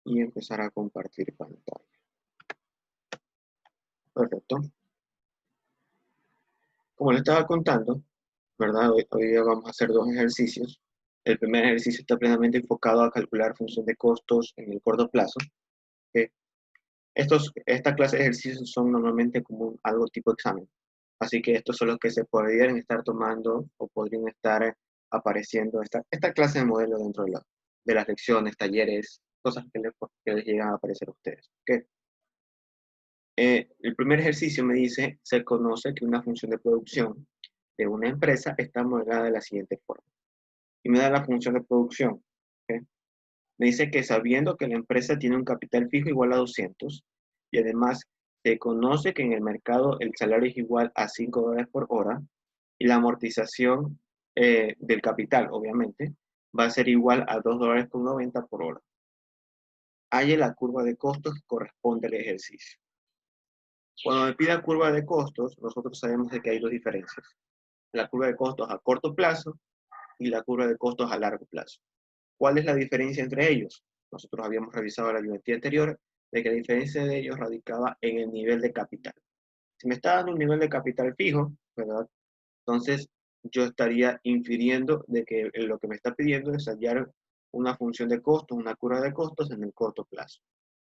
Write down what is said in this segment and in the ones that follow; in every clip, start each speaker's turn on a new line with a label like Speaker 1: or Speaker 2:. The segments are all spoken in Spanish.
Speaker 1: y empezar a compartir pantalla. Perfecto. Como le estaba contando, ¿verdad? Hoy día vamos a hacer dos ejercicios. El primer ejercicio está plenamente enfocado a calcular función de costos en el corto plazo. ¿Ok? Esta clase de ejercicios son normalmente como algo tipo examen. Así que estos son los que se podrían estar tomando o podrían estar apareciendo esta clase de modelo dentro de las lecciones, talleres, cosas que les llegan a aparecer a ustedes. ¿Ok? El primer ejercicio me dice, se conoce que una función de producción de una empresa está modelada de la siguiente forma. Y me da la función de producción. ¿Ok? Me dice que sabiendo que la empresa tiene un capital fijo igual a 200 y además se conoce que en el mercado el salario es igual a $5 por hora y la amortización del capital, obviamente, va a ser igual a $2,90 por hora. Halle la curva de costos que corresponde al ejercicio. Cuando me pida curva de costos, nosotros sabemos de que hay dos diferencias. La curva de costos a corto plazo y la curva de costos a largo plazo. ¿Cuál es la diferencia entre ellos? Nosotros habíamos revisado la ayudantía anterior de que la diferencia de ellos radicaba en el nivel de capital. Si me está dando un nivel de capital fijo, ¿verdad? Entonces yo estaría infiriendo de que lo que me está pidiendo es hallar una función de costos, una curva de costos en el corto plazo.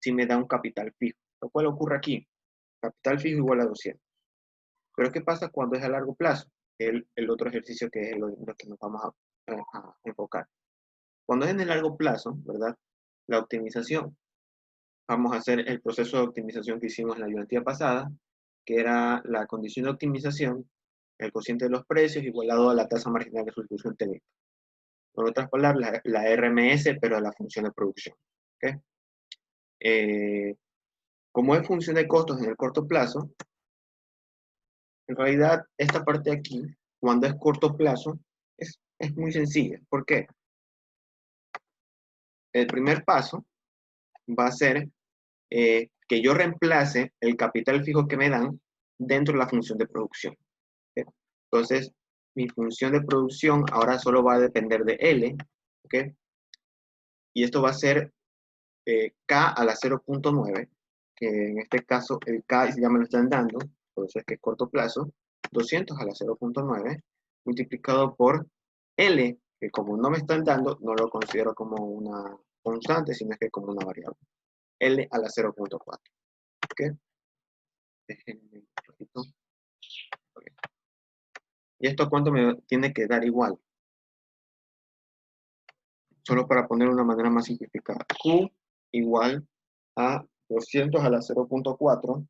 Speaker 1: Si me da un capital fijo, lo cual ocurre aquí. Capital fijo igual a 200. Pero ¿qué pasa cuando es a largo plazo? El otro ejercicio que es lo que nos vamos a enfocar. Cuando es en el largo plazo, ¿verdad? La optimización. Vamos a hacer el proceso de optimización que hicimos en la ayudantía pasada, que era la condición de optimización, el cociente de los precios igualado a la tasa marginal de sustitución técnica. Con otras palabras, la RMS, pero a la función de producción. ¿Okay? Como es función de costos en el corto plazo, en realidad esta parte de aquí, cuando es corto plazo, es muy sencilla. ¿Por qué? El primer paso va a ser que yo reemplace el capital fijo que me dan dentro de la función de producción. ¿Okay? Entonces, mi función de producción ahora solo va a depender de L, ¿okay? Y esto va a ser K a la 0.9, que en este caso el K ya me lo están dando, por eso es que es corto plazo, 200 a la 0.9, multiplicado por L, que como no me están dando, no lo considero como una constante, sino que como una variable. L a la 0.4. ¿Ok? Déjenme un poquito. Okay. ¿Y esto cuánto me tiene que dar igual? Solo para poner una manera más simplificada. Q igual a 200 a la 0.4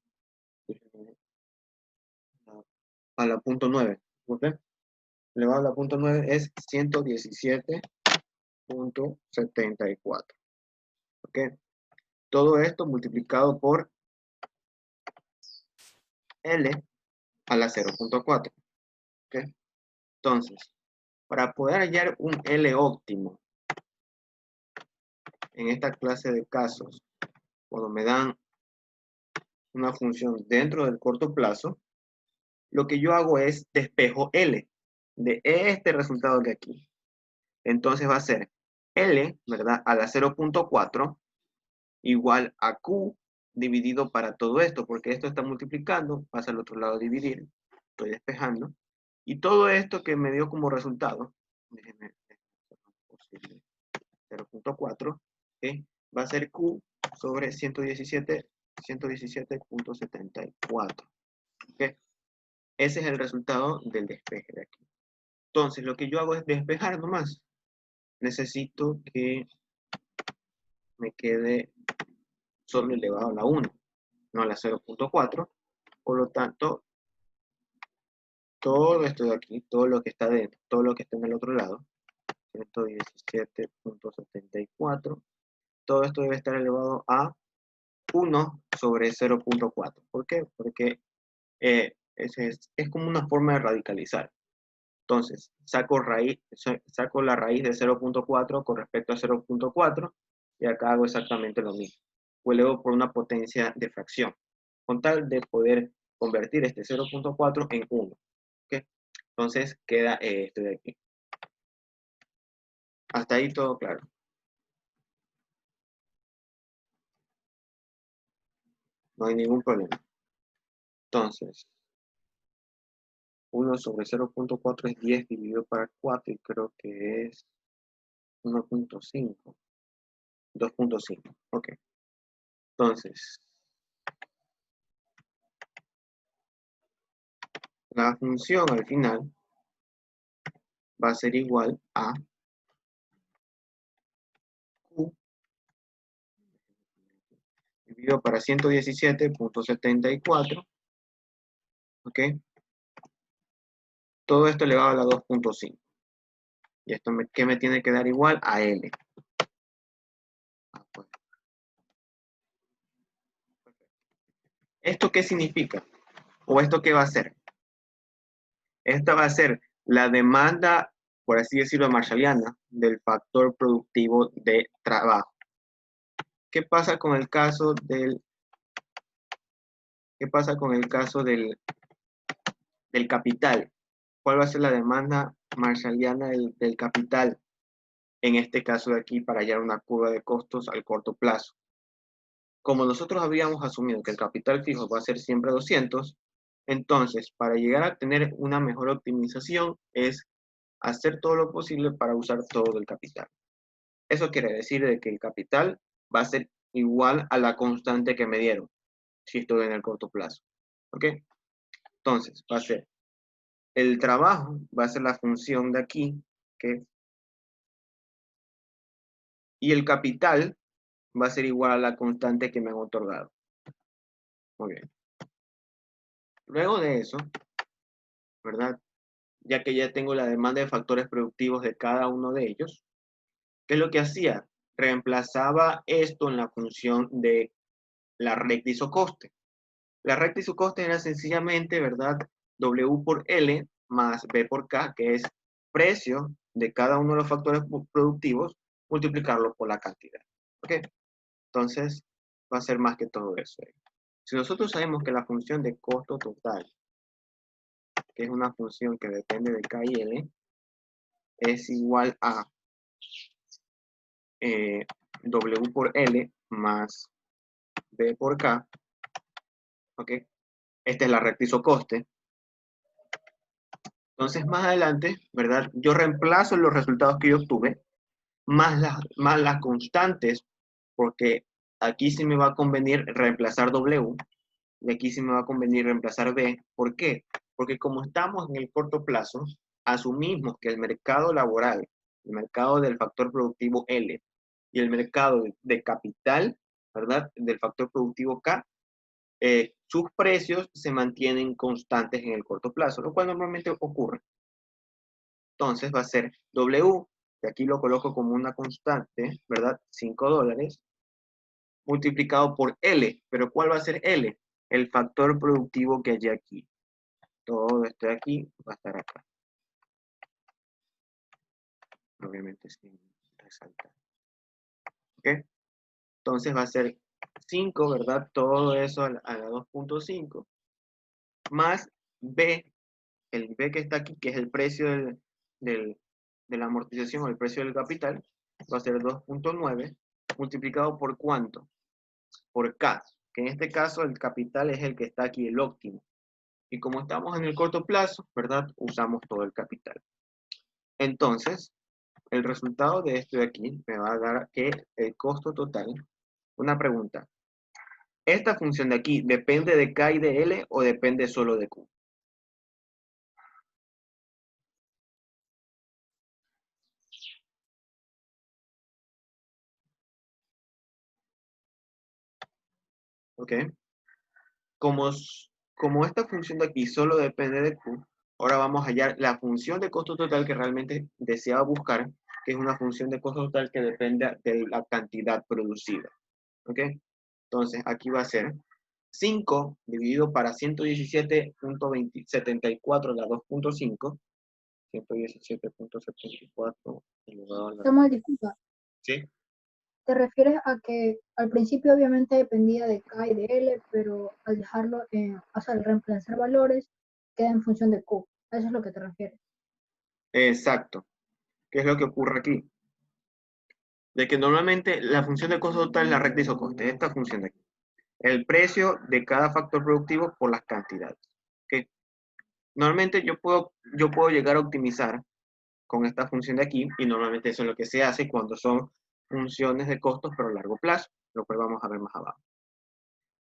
Speaker 1: a la punto 9. ¿Ok? Elevado a la punto 9 es 117.74. ¿Ok? Todo esto multiplicado por L a la 0.4. ¿Ok? Entonces, para poder hallar un L óptimo en esta clase de casos, cuando me dan una función dentro del corto plazo, lo que yo hago es despejo L de este resultado de aquí. Entonces va a ser L, ¿verdad? A la 0.4 igual a Q dividido para todo esto, porque esto está multiplicando, pasa al otro lado a dividir, estoy despejando, y todo esto que me dio como resultado, déjenme 0.4, va a ser Q sobre 117.74. ¿Okay? Ese es el resultado del despeje de aquí. Entonces, lo que yo hago es despejar nomás. Necesito que me quede solo elevado a la 1, no a la 0.4. Por lo tanto, todo esto de aquí, todo lo que está dentro, todo lo que está en el otro lado, 117.74, todo esto debe estar elevado a 1 sobre 0.4. ¿Por qué? Porque es como una forma de radicalizar. Entonces, saco la raíz de 0.4 con respecto a 0.4 y acá hago exactamente lo mismo. O elevo por una potencia de fracción, con tal de poder convertir este 0.4 en 1. ¿Okay? Entonces, queda esto de aquí. Hasta ahí todo claro. no hay ningún problema. Entonces, 1 sobre 0.4 es 10 dividido para 4 y creo que es 1.5. 2.5. Ok. Entonces, la función al final va a ser igual a Q dividido para 117.74. Ok. Todo esto elevado a la 2.5. Y esto ¿qué me tiene que dar igual? A L. Pues. ¿Esto qué significa? ¿O esto qué va a ser? Esta va a ser la demanda, por así decirlo, marshalliana del factor productivo de trabajo. ¿Qué pasa con el caso del capital? ¿Cuál va a ser la demanda marshalliana del capital? En este caso de aquí, para hallar una curva de costos al corto plazo. Como nosotros habíamos asumido que el capital fijo va a ser siempre 200, entonces para llegar a tener una mejor optimización es hacer todo lo posible para usar todo el capital. Eso quiere decir de que el capital va a ser igual a la constante que me dieron, si estoy en el corto plazo. ¿Ok? Entonces, va a ser el trabajo, va a ser la función de aquí, ¿ok? Y el capital va a ser igual a la constante que me han otorgado. Muy bien. Luego de eso, ¿verdad? Ya que ya tengo la demanda de factores productivos de cada uno de ellos, ¿qué es lo que hacía? Reemplazaba esto en la función de la recta isocoste. La recta isocoste era sencillamente, ¿verdad? W por L más B por K, que es precio de cada uno de los factores productivos, multiplicarlo por la cantidad. ¿Ok? Entonces, va a ser más que todo eso. Si nosotros sabemos que la función de costo total, que es una función que depende de K y L, es igual a W por L más B por K, ¿ok? Esta es la recta isocoste. Entonces, más adelante, ¿verdad? Yo reemplazo los resultados que yo obtuve, más las constantes, porque aquí sí me va a convenir reemplazar W, y aquí sí me va a convenir reemplazar B. ¿Por qué? Porque como estamos en el corto plazo, asumimos que el mercado laboral, el mercado del factor productivo L, y el mercado de capital, ¿verdad? Del factor productivo K, sus precios se mantienen constantes en el corto plazo, lo cual normalmente ocurre. Entonces va a ser W, que aquí lo coloco como una constante, ¿verdad? $5, multiplicado por L. ¿Pero cuál va a ser L? El factor productivo que hay aquí. Todo esto de aquí va a estar acá. Obviamente sin resaltar. ¿Ok? Entonces va a ser 5, ¿verdad? Todo eso a la 2.5. Más B, el B que está aquí, que es el precio de la amortización o el precio del capital, va a ser 2.9 multiplicado por ¿cuánto? Por K, que en este caso el capital es el que está aquí, el óptimo. Y como estamos en el corto plazo, ¿verdad? Usamos todo el capital. Entonces, el resultado de esto de aquí me va a dar que el costo total, una pregunta, ¿esta función de aquí depende de K y de L o depende solo de Q? ¿Ok? Como, como esta función de aquí solo depende de Q, ahora vamos a hallar la función de costo total que realmente deseaba buscar, que es una función de costo total que depende de la cantidad producida. ¿Ok? Entonces, aquí va a ser 5 dividido para 117.74 a la 2.5. 117.74 elevado a la...
Speaker 2: Samuel, disculpa,
Speaker 1: ¿Sí?
Speaker 2: te refieres a que al principio obviamente dependía de K y de L, pero al dejarlo, o sea, al reemplazar valores, queda en función de Q. A eso es lo que te refieres.
Speaker 1: Exacto. ¿Qué es lo que ocurre aquí? De que normalmente la función de costo total es la recta isocoste, esta función de aquí. el precio de cada factor productivo por las cantidades. ¿Okay? Normalmente yo puedo llegar a optimizar con esta función de aquí, y normalmente eso es lo que se hace cuando son funciones de costos pero a largo plazo, lo cual vamos a ver más abajo.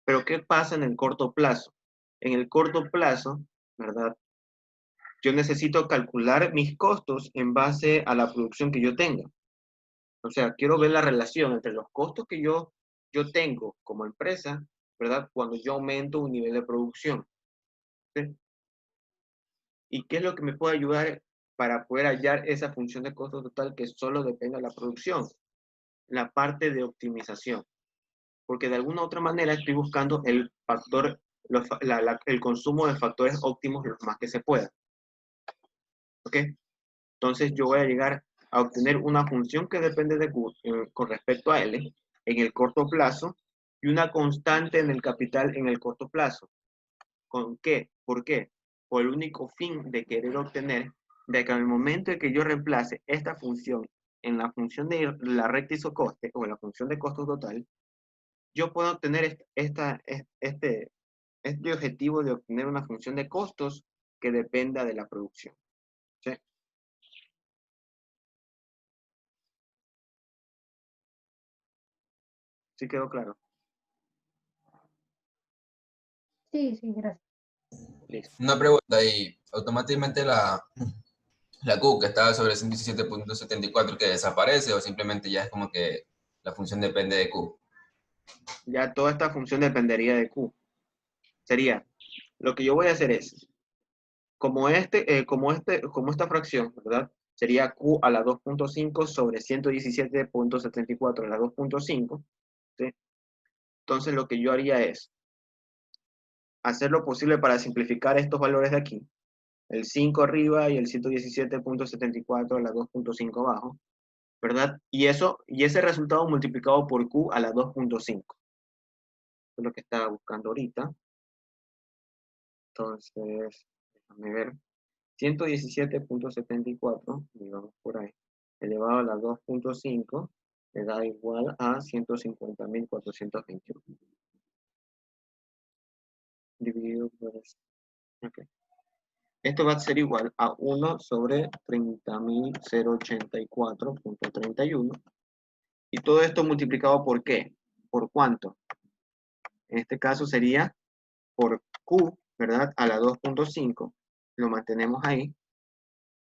Speaker 1: Pero ¿qué pasa en el corto plazo? En el corto plazo, ¿verdad? Yo necesito calcular mis costos en base a la producción que yo tenga. O sea, quiero ver la relación entre los costos que yo tengo como empresa, ¿verdad? Cuando yo aumento un nivel de producción. ¿Sí? ¿Y qué es lo que me puede ayudar para poder hallar esa función de costo total que solo depende de la producción? La parte de optimización. Porque de alguna u otra manera estoy buscando el factor, el consumo de factores óptimos lo más que se pueda. ¿Ok? Entonces yo voy a llegar a obtener una función que depende de Q con respecto a L en el corto plazo y una constante en el capital en el corto plazo. ¿Con qué? ¿Por qué? Por el único fin de querer obtener de que al momento en que yo reemplace esta función en la función de la recta isocoste o en la función de costo total, yo puedo obtener este objetivo de obtener una función de costos que dependa de la producción. ¿Sí? ¿Sí quedó claro?
Speaker 2: Sí, sí, gracias.
Speaker 1: Listo.
Speaker 3: Una pregunta, y automáticamente la Q que estaba sobre 117.74 que desaparece o simplemente ya es como que la función depende de Q.
Speaker 1: Ya toda esta función dependería de Q. Sería, lo que yo voy a hacer es, como esta fracción, ¿verdad? Sería Q a la 2.5 sobre 117.74 a la 2.5, ¿sí? Entonces lo que yo haría es hacer lo posible para simplificar estos valores de aquí, el 5 arriba y el 117.74 a la 2.5 abajo, ¿verdad? Y ese resultado multiplicado por Q a la 2.5. Es lo que estaba buscando ahorita. Entonces, déjame ver. 117.74, digamos por ahí, elevado a la 2.5, le da igual a 150.421. Dividido por eso. Okay. Esto va a ser igual a 1 sobre 30.084.31. Y todo esto multiplicado por ¿qué? ¿Por cuánto? En este caso sería por Q, ¿verdad? A la 2.5. Lo mantenemos ahí,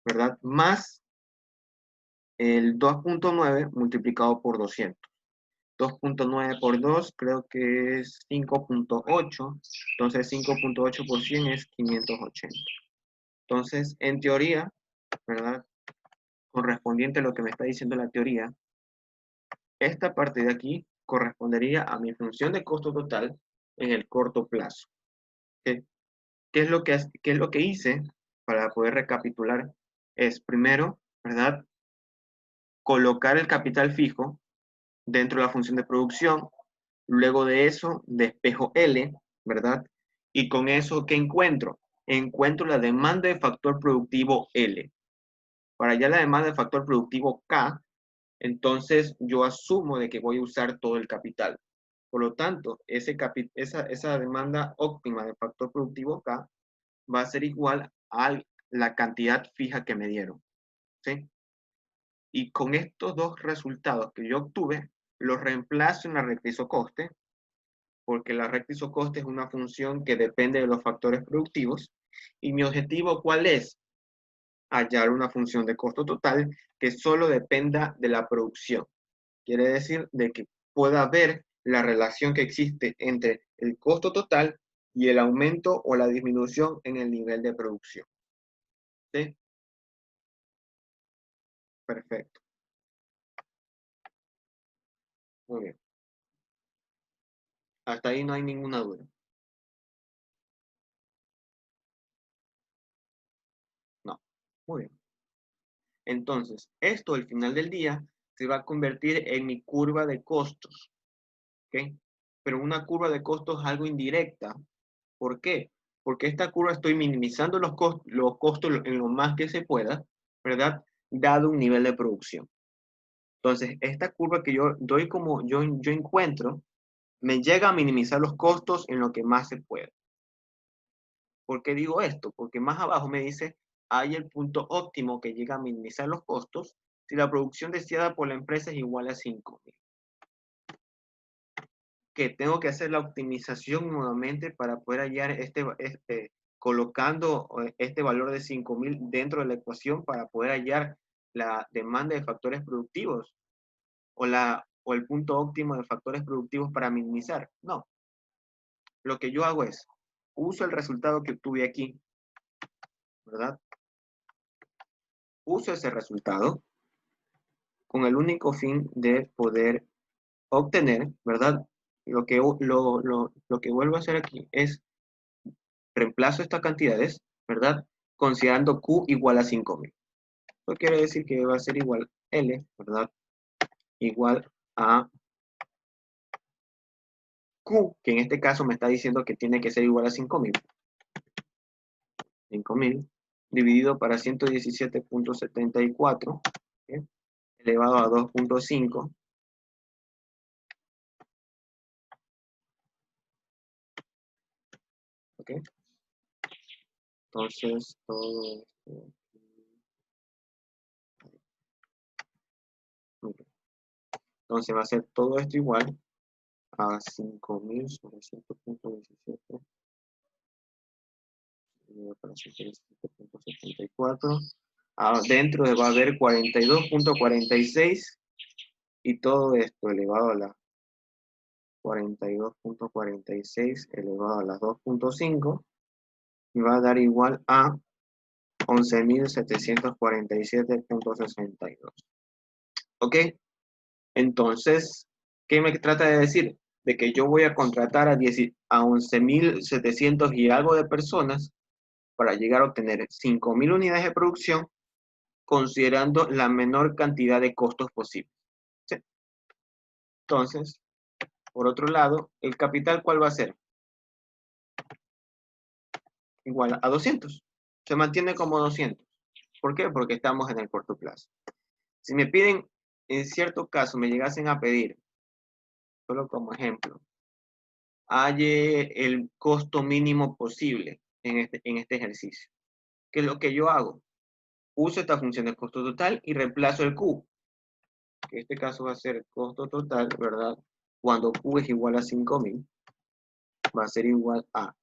Speaker 1: ¿verdad? Más el 2.9 multiplicado por 200. 2.9 por 2 creo que es 5.8. Entonces 5.8 por 100 es 580. Entonces, en teoría, ¿verdad? Correspondiente a lo que me está diciendo la teoría, esta parte de aquí correspondería a mi función de costo total en el corto plazo. ¿Okay? ¿Qué es lo que hice para poder recapitular? Es primero, ¿verdad? Colocar el capital fijo dentro de la función de producción. Luego de eso, despejo L, ¿verdad? Y con eso, ¿qué encuentro? Encuentro la demanda de factor productivo L. Para allá la demanda de factor productivo K, entonces yo asumo de que voy a usar todo el capital. Por lo tanto, esa demanda óptima de factor productivo K va a ser igual a la cantidad fija que me dieron. ¿Sí? Y con estos dos resultados que yo obtuve, los reemplazo en la recta isocoste, porque la recta isocoste es una función que depende de los factores productivos. Y mi objetivo, ¿cuál es? Hallar una función de costo total que solo dependa de la producción. Quiere decir de que pueda ver la relación que existe entre el costo total y el aumento o la disminución en el nivel de producción. ¿Sí? Perfecto. Muy bien. Hasta ahí no hay ninguna duda. No. Muy bien. Entonces, esto al final del día se va a convertir en mi curva de costos. ¿Ok? Pero una curva de costos es algo indirecta. ¿Por qué? Porque esta curva estoy minimizando los costos en lo más que se pueda, ¿verdad? Dado un nivel de producción. Entonces, esta curva que yo doy como yo encuentro, me llega a minimizar los costos en lo que más se puede. ¿Por qué digo esto? Porque más abajo me dice, hay el punto óptimo que llega a minimizar los costos si la producción deseada por la empresa es igual a 5.000. Que tengo que hacer la optimización nuevamente para poder hallar colocando este valor de 5.000 dentro de la ecuación para poder hallar la demanda de factores productivos o el punto óptimo de factores productivos para minimizar. No. Lo que yo hago es, uso el resultado que obtuve aquí, ¿verdad? Uso ese resultado con el único fin de poder obtener, ¿verdad? Lo que vuelvo a hacer aquí es reemplazo estas cantidades, ¿verdad? Considerando Q igual a 5.000. Eso quiere decir que va a ser igual L, ¿verdad? Igual a Q, que en este caso me está diciendo que tiene que ser igual a 5.000. 5.000 dividido para 117.74, ¿okay? Elevado a 2.5. ¿Ok? Entonces, todo esto. Entonces va a ser todo esto igual a 5.000 sobre 100.17 para 117.74. Dentro va a haber 42.46 y todo esto elevado a la 42.46 elevado a las 2.5 y va a dar igual a 11.747.62. ¿Ok? Entonces, ¿qué me trata de decir? De que yo voy a contratar a 11.700 y algo de personas para llegar a obtener 5.000 unidades de producción considerando la menor cantidad de costos posible. ¿Sí? Entonces, por otro lado, el capital, ¿cuál va a ser? Igual a 200. Se mantiene como 200. ¿Por qué? Porque estamos en el corto plazo. Si me piden, en cierto caso, me llegasen a pedir, solo como ejemplo, halle el costo mínimo posible en este ejercicio. ¿Qué es lo que yo hago? Uso esta función de costo total y reemplazo el Q. Que en este caso va a ser costo total, ¿verdad? Cuando Q es igual a 5.000, va a ser igual a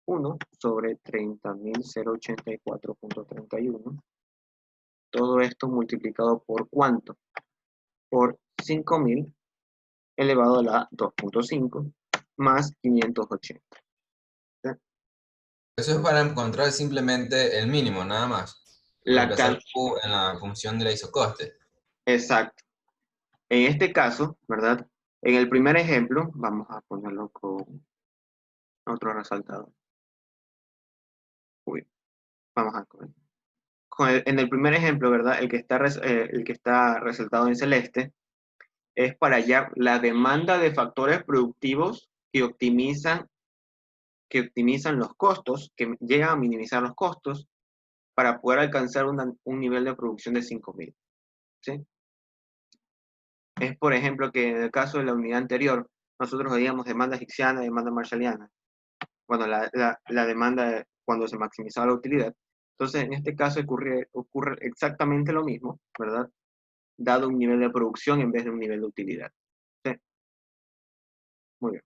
Speaker 1: 1 sobre 30.084.31. Todo esto multiplicado por ¿cuánto? Por 5.000 elevado a la 2.5 más 580. ¿Sí?
Speaker 3: Eso es para encontrar simplemente el mínimo, nada más. Reemplazar Q en la función de la isocoste.
Speaker 1: Exacto. En este caso, ¿verdad? En el primer ejemplo, vamos a ponerlo con otro resaltador. Uy, vamos a poner. En el primer ejemplo, ¿verdad? El que está resaltado en celeste es para hallar la demanda de factores productivos que optimizan los costos, que llegan a minimizar los costos para poder alcanzar un nivel de producción de 5.000. ¿Sí? Es, por ejemplo, que en el caso de la unidad anterior, nosotros veíamos demanda hicksiana y demanda marshalliana. Bueno, la demanda cuando se maximizaba la utilidad. Entonces, en este caso ocurre exactamente lo mismo, ¿verdad? Dado un nivel de producción en vez de un nivel de utilidad. ¿Sí? Muy bien.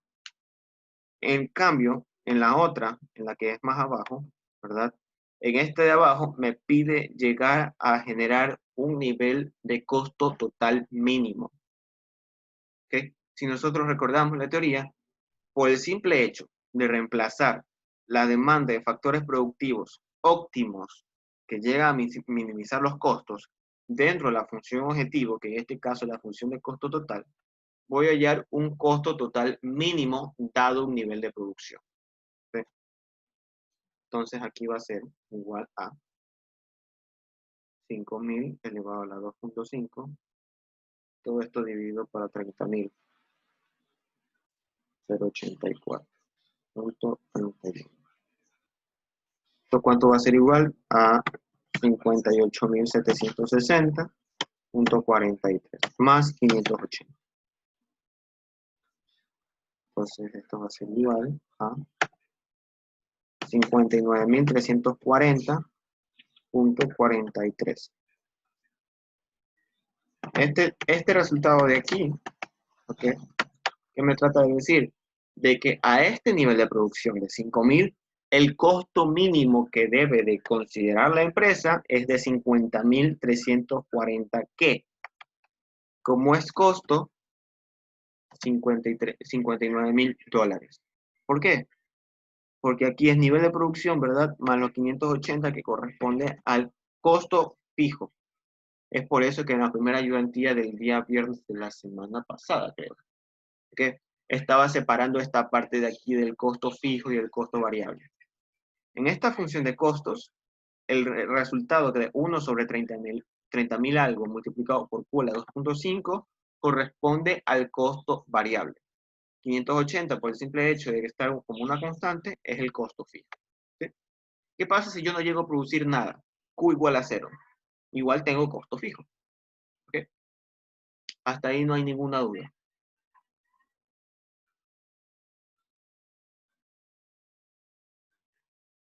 Speaker 1: En cambio, en la otra, en la que es más abajo, ¿verdad? En este de abajo me pide llegar a generar un nivel de costo total mínimo. ¿Ok? Si nosotros recordamos la teoría, por el simple hecho de reemplazar la demanda de factores productivos óptimos que llega a minimizar los costos dentro de la función objetivo, que en este caso es la función de costo total, voy a hallar un costo total mínimo dado un nivel de producción. ¿Sí? Entonces aquí va a ser igual a 5.000 elevado a la 2.5, todo esto dividido para 30.000, 0.84.31. ¿Esto cuánto va a ser igual? A 58.760.43 más 580. Entonces esto va a ser igual a 59.340.43. Este resultado de aquí, ¿ok? ¿Qué me trata de decir? De que a este nivel de producción de 5.000, el costo mínimo que debe de considerar la empresa es de 50.340, que como es costo, 59.000 dólares. ¿Por qué? Porque aquí es nivel de producción, ¿verdad? Más los 580 que corresponde al costo fijo. Es por eso que en la primera ayudantía del día viernes de la semana pasada, creo, que estaba separando esta parte de aquí del costo fijo y el costo variable. En esta función de costos, el resultado de 1 sobre 30.000 algo multiplicado por Q a la 2.5 corresponde al costo variable. 580, por el simple hecho de que está como una constante, es el costo fijo. ¿Sí? ¿Qué pasa si yo no llego a producir nada? Q igual a 0. Igual tengo costo fijo. ¿Okay? Hasta ahí no hay ninguna duda.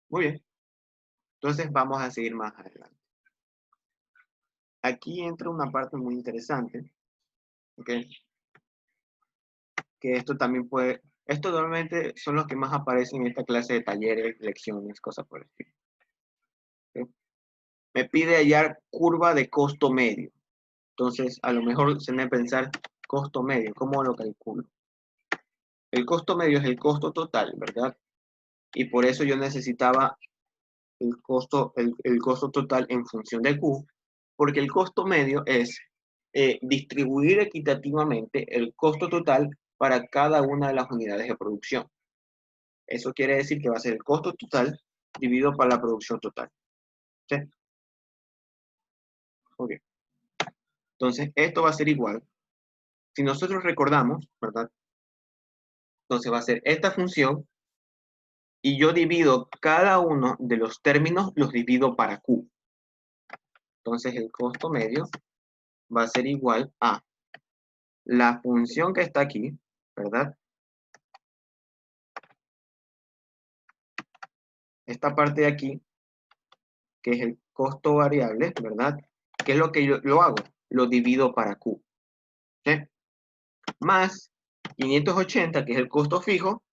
Speaker 1: Muy bien. Entonces vamos a seguir más adelante. Aquí entra una parte muy interesante. ¿Okay? Que esto también puede... Estos normalmente son los que más aparecen en esta clase de talleres, lecciones, cosas por el estilo. ¿Okay? Me pide hallar curva de costo medio. Entonces, a lo mejor se debe pensar costo medio. ¿Cómo lo calculo? El costo medio es el costo total, ¿verdad? Y por eso yo necesitaba el costo total en función de Q, porque el costo medio es distribuir equitativamente el costo total para cada una de las unidades de producción. Eso quiere decir que va a ser el costo total dividido por la producción total. ¿Sí? Ok. Entonces, esto va a ser igual. Si nosotros recordamos, ¿verdad? Entonces va a ser esta función y yo divido cada uno de los términos, los divido para Q. Entonces el costo medio va a ser igual a la función que está aquí, ¿verdad? Esta parte de aquí, que es el costo variable, ¿verdad? ¿Qué es lo que yo lo hago? Lo divido para Q. ¿Sí? Más 580, que es el costo fijo,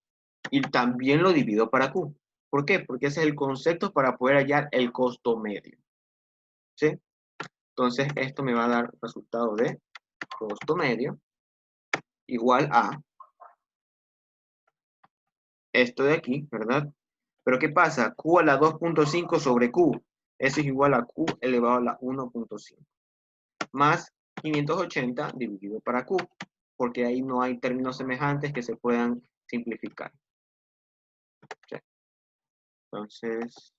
Speaker 1: y también lo divido para Q. ¿Por qué? Porque ese es el concepto para poder hallar el costo medio. ¿Sí? Entonces, esto me va a dar resultado de costo medio igual a esto de aquí, ¿verdad? Pero ¿qué pasa? Q a la 2.5 sobre Q. Eso es igual a Q elevado a la 1.5. Más 580 dividido para Q. Porque ahí no hay términos semejantes que se puedan simplificar. ¿Sí? Entonces,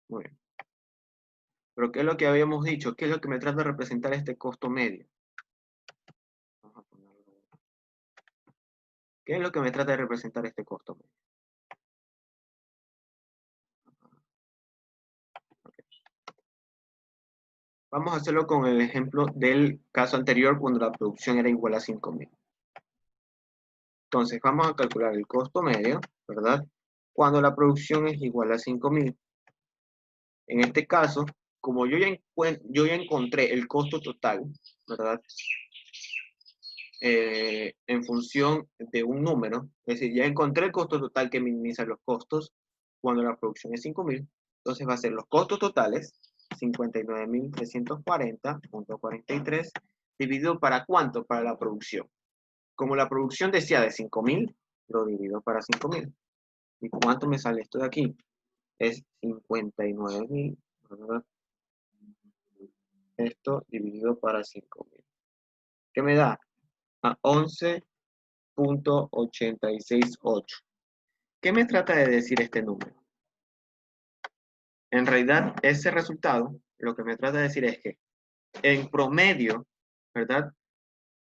Speaker 1: muy bien. Pero ¿qué es lo que habíamos dicho? ¿Qué es lo que me trata de representar este costo medio? Vamos a ponerlo. ¿Qué es lo que me trata de representar este costo medio? Okay. Vamos a hacerlo con el ejemplo del caso anterior cuando la producción era igual a 5.000. Entonces vamos a calcular el costo medio, ¿verdad? Cuando la producción es igual a 5.000. En este caso, como yo ya encontré el costo total, ¿verdad? En función de un número, es decir, ya encontré el costo total que minimiza los costos cuando la producción es 5.000, entonces va a ser los costos totales, 59.340.43, dividido para ¿cuánto? Para la producción. Como la producción decía de 5.000, lo divido para 5.000. ¿Y cuánto me sale esto de aquí? Es 59.000, ¿verdad? Esto dividido para 5.000. ¿Qué me da? A 11.868. ¿Qué me trata de decir este número? En realidad, ese resultado, lo que me trata de decir es que en promedio, ¿verdad?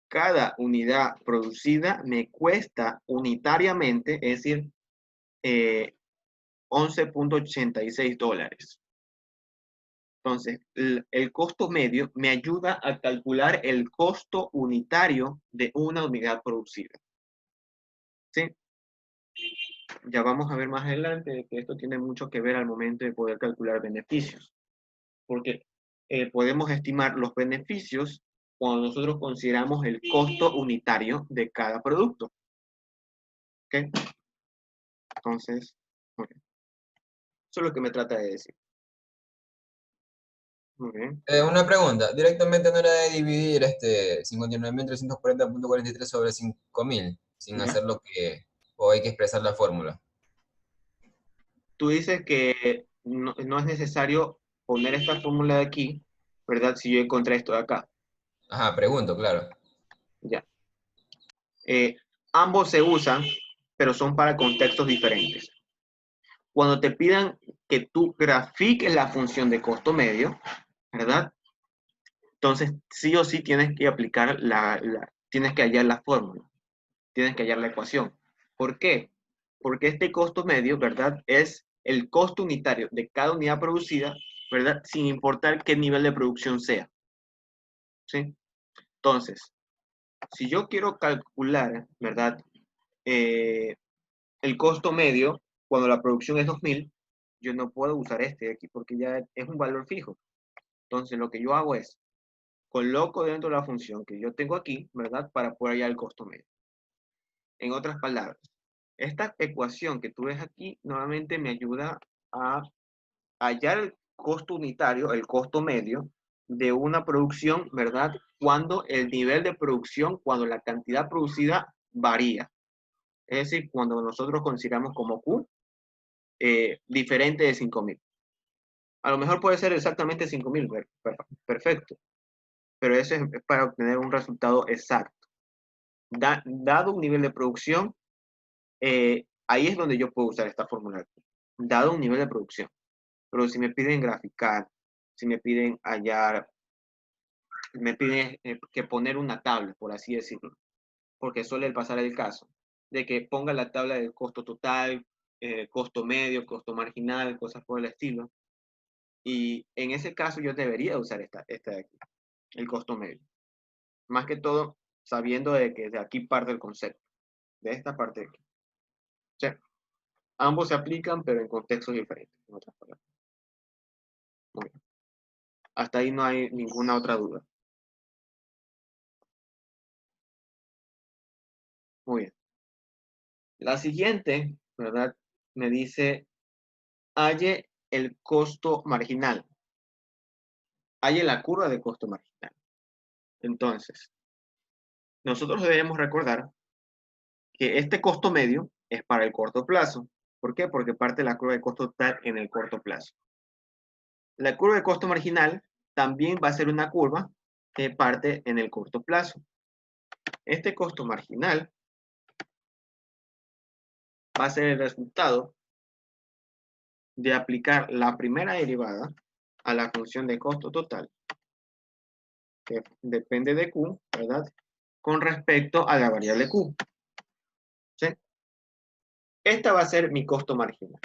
Speaker 1: Cada unidad producida me cuesta unitariamente, es decir, 11.86 dólares. Entonces, el costo medio me ayuda a calcular el costo unitario de una unidad producida. ¿Sí? Ya vamos a ver más adelante que esto tiene mucho que ver al momento de poder calcular beneficios. Porque podemos estimar los beneficios cuando nosotros consideramos el costo unitario de cada producto. ¿Ok? Entonces, okay. Eso es lo que me trata de decir. Muy bien.
Speaker 3: Una pregunta, directamente no era de dividir 59.340.43 sobre 5.000, sin
Speaker 1: ¿Ya?
Speaker 3: hacer lo que, o hay que expresar la fórmula.
Speaker 1: Tú dices que no es necesario poner esta fórmula de aquí, ¿verdad? Si yo encontré esto de acá.
Speaker 3: Ajá, pregunto, claro.
Speaker 1: Ya. Ambos se usan, pero son para contextos diferentes. Cuando te pidan que tú grafiques la función de costo medio, ¿verdad? Entonces, sí o sí tienes que aplicar tienes que hallar la fórmula, tienes que hallar la ecuación. ¿Por qué? Porque este costo medio, ¿verdad? Es el costo unitario de cada unidad producida, ¿verdad? Sin importar qué nivel de producción sea. ¿Sí? Entonces, si yo quiero calcular, ¿verdad? El costo medio, cuando la producción es 2.000, yo no puedo usar este de aquí porque ya es un valor fijo. Entonces, lo que yo hago es, coloco dentro de la función que yo tengo aquí, ¿verdad? Para poder hallar el costo medio. En otras palabras, esta ecuación que tú ves aquí, nuevamente me ayuda a hallar el costo unitario, el costo medio de una producción, ¿verdad? Cuando el nivel de producción, cuando la cantidad producida varía. Es decir, cuando nosotros consideramos como Q diferente de 5.000. A lo mejor puede ser exactamente 5.000, perfecto, pero eso es para obtener un resultado exacto. Dado un nivel de producción, ahí es donde yo puedo usar esta fórmula, dado un nivel de producción. Pero si me piden graficar, si me piden hallar, me piden que poner una tabla, por así decirlo, porque suele pasar el caso de que ponga la tabla del costo total, costo medio, costo marginal, cosas por el estilo. Y en ese caso yo debería usar esta de aquí, el costo medio. Más que todo, sabiendo de que de aquí parte el concepto, de esta parte de aquí. O sea, ambos se aplican, pero en contextos diferentes, en otras palabras. Muy bien. Hasta ahí no hay ninguna otra duda. Muy bien. La siguiente, ¿verdad? Me dice, halle el costo marginal. Halle la curva de costo marginal. Entonces, nosotros debemos recordar que este costo medio es para el corto plazo. ¿Por qué? Porque parte de la curva de costo total en el corto plazo. La curva de costo marginal también va a ser una curva que parte en el corto plazo. Este costo marginal va a ser el resultado de aplicar la primera derivada a la función de costo total, que depende de Q, ¿verdad? Con respecto a la variable Q. ¿Sí? Esta va a ser mi costo marginal.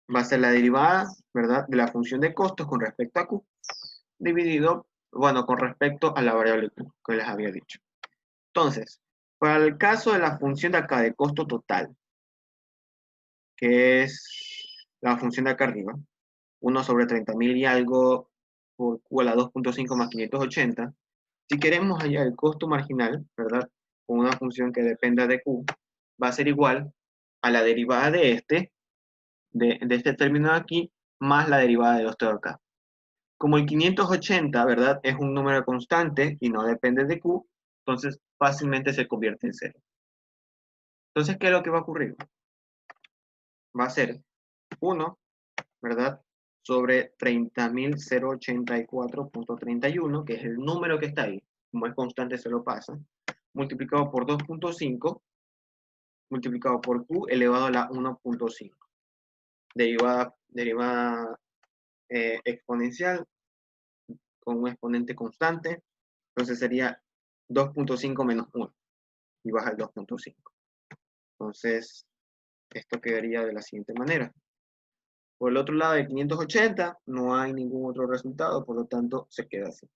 Speaker 1: Va a ser la derivada, ¿verdad? De la función de costos con respecto a Q, dividido, bueno, con respecto a la variable Q, que les había dicho. Entonces, para el caso de la función de acá de costo total, que es la función de acá arriba, 1 sobre 30.000 y algo por Q a la 2.5 más 580, si queremos hallar el costo marginal, ¿verdad? Con una función que dependa de Q, va a ser igual a la derivada de este término de aquí, más la derivada de esto de acá. Como el 580, ¿verdad? Es un número constante y no depende de Q, entonces fácilmente se convierte en 0. Entonces, ¿qué es lo que va a ocurrir? Va a ser 1, ¿verdad? Sobre 30.084.31, que es el número que está ahí, como es constante se lo pasa, multiplicado por 2.5, multiplicado por Q elevado a la 1.5. Derivada exponencial con un exponente constante, entonces sería 2.5 menos 1 y baja el 2.5. Entonces, esto quedaría de la siguiente manera. Por el otro lado de 580 no hay ningún otro resultado, por lo tanto se queda así.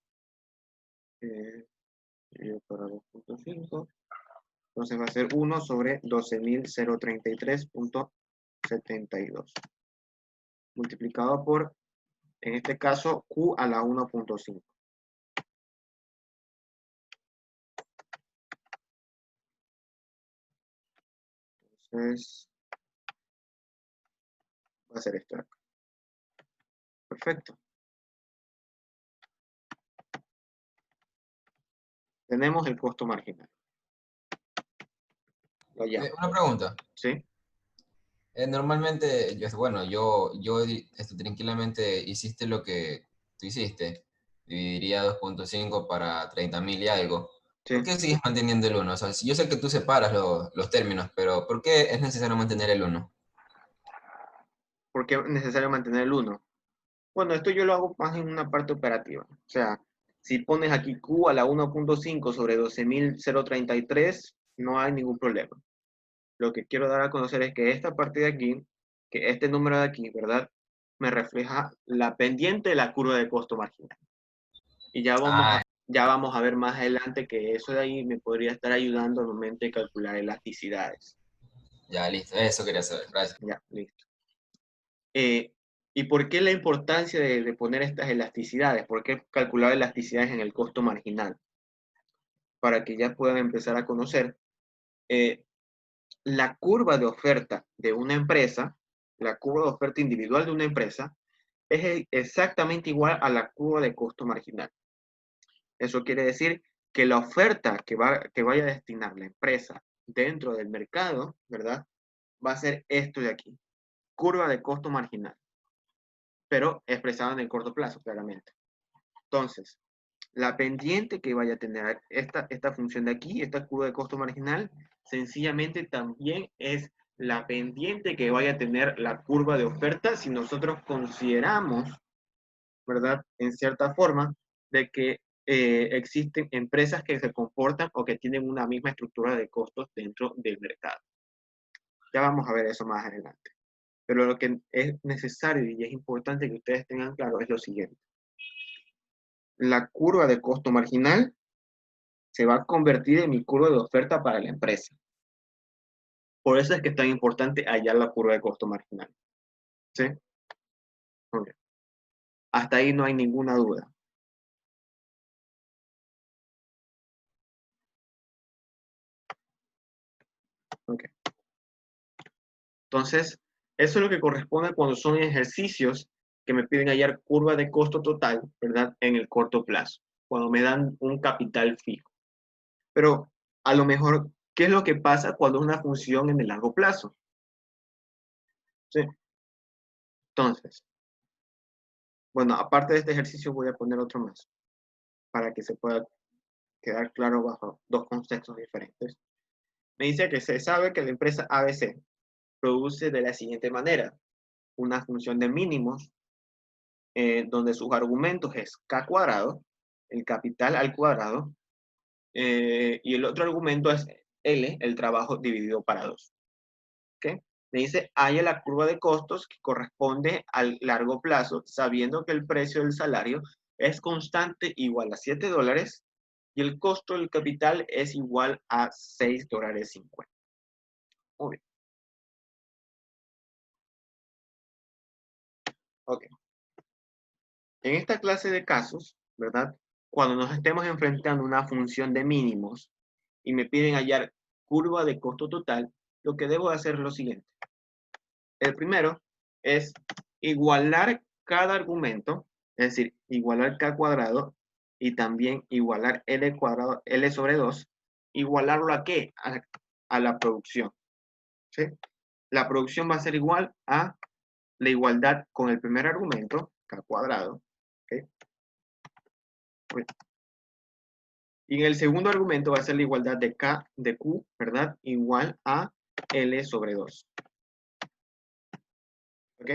Speaker 1: Para 2.5. Entonces va a ser 1 sobre 12.033.72. Multiplicado por, en este caso, Q a la 1.5. Entonces, va a ser esto de acá. Perfecto. Tenemos el costo marginal.
Speaker 3: Una pregunta.
Speaker 1: ¿Sí?
Speaker 3: Normalmente, bueno, yo tranquilamente hiciste lo que tú hiciste. Dividiría 2.5 para 30.000 y algo.
Speaker 1: Sí.
Speaker 3: ¿Por qué sigues manteniendo el 1? O sea, yo sé que tú separas los términos, pero ¿por qué es necesario mantener el 1?
Speaker 1: ¿Por qué es necesario mantener el 1? Bueno, esto yo lo hago más en una parte operativa. O sea, si pones aquí Q a la 1.5 sobre 12.033, no hay ningún problema. Lo que quiero dar a conocer es que esta parte de aquí, que este número de aquí, ¿verdad? Me refleja la pendiente de la curva de costo marginal. Y ya vamos a ver más adelante que eso de ahí me podría estar ayudando al momento de calcular elasticidades.
Speaker 3: Ya, listo. Eso quería saber. Gracias.
Speaker 1: Ya, listo. ¿Y por qué la importancia de poner estas elasticidades? ¿Por qué calcular elasticidades en el costo marginal? Para que ya puedan empezar a conocer la curva de oferta de una empresa, la curva de oferta individual de una empresa, es exactamente igual a la curva de costo marginal. Eso quiere decir que la oferta que vaya a destinar la empresa dentro del mercado, ¿verdad? Va a ser esto de aquí, curva de costo marginal, pero expresada en el corto plazo, claramente. Entonces, la pendiente que vaya a tener esta función de aquí, esta curva de costo marginal, sencillamente también es la pendiente que vaya a tener la curva de oferta si nosotros consideramos, ¿verdad? En cierta forma, de que existen empresas que se comportan o que tienen una misma estructura de costos dentro del mercado. Ya vamos a ver eso más adelante. Pero lo que es necesario y es importante que ustedes tengan claro es lo siguiente. La curva de costo marginal se va a convertir en mi curva de oferta para la empresa. Por eso es que es tan importante hallar la curva de costo marginal. ¿Sí? Okay. Hasta ahí no hay ninguna duda. Okay. Entonces, eso es lo que corresponde cuando son ejercicios que me piden hallar curva de costo total, ¿verdad? En el corto plazo, cuando me dan un capital fijo. Pero a lo mejor, ¿qué es lo que pasa cuando es una función en el largo plazo? ¿Sí? Entonces, bueno, aparte de este ejercicio voy a poner otro más para que se pueda quedar claro bajo dos contextos diferentes. Me dice que se sabe que la empresa ABC produce de la siguiente manera: una función de mínimos donde sus argumentos es K cuadrado, el capital al cuadrado, y el otro argumento es L, el trabajo dividido para 2. ¿Okay? Me dice, haya la curva de costos que corresponde al largo plazo, sabiendo que el precio del salario es constante igual a $7 y el costo del capital es igual a $6.50. Muy bien. Ok. En esta clase de casos, ¿verdad? Cuando nos estemos enfrentando a una función de mínimos y me piden hallar curva de costo total, lo que debo hacer es lo siguiente. El primero es igualar cada argumento, es decir, igualar K cuadrado y también igualar L cuadrado, L sobre 2, igualarlo ¿a qué? A la producción. ¿Sí? La producción va a ser igual a la igualdad con el primer argumento, K cuadrado. ¿Okay? Y en el segundo argumento va a ser la igualdad de K de Q, ¿verdad? Igual a L sobre 2. ¿Ok?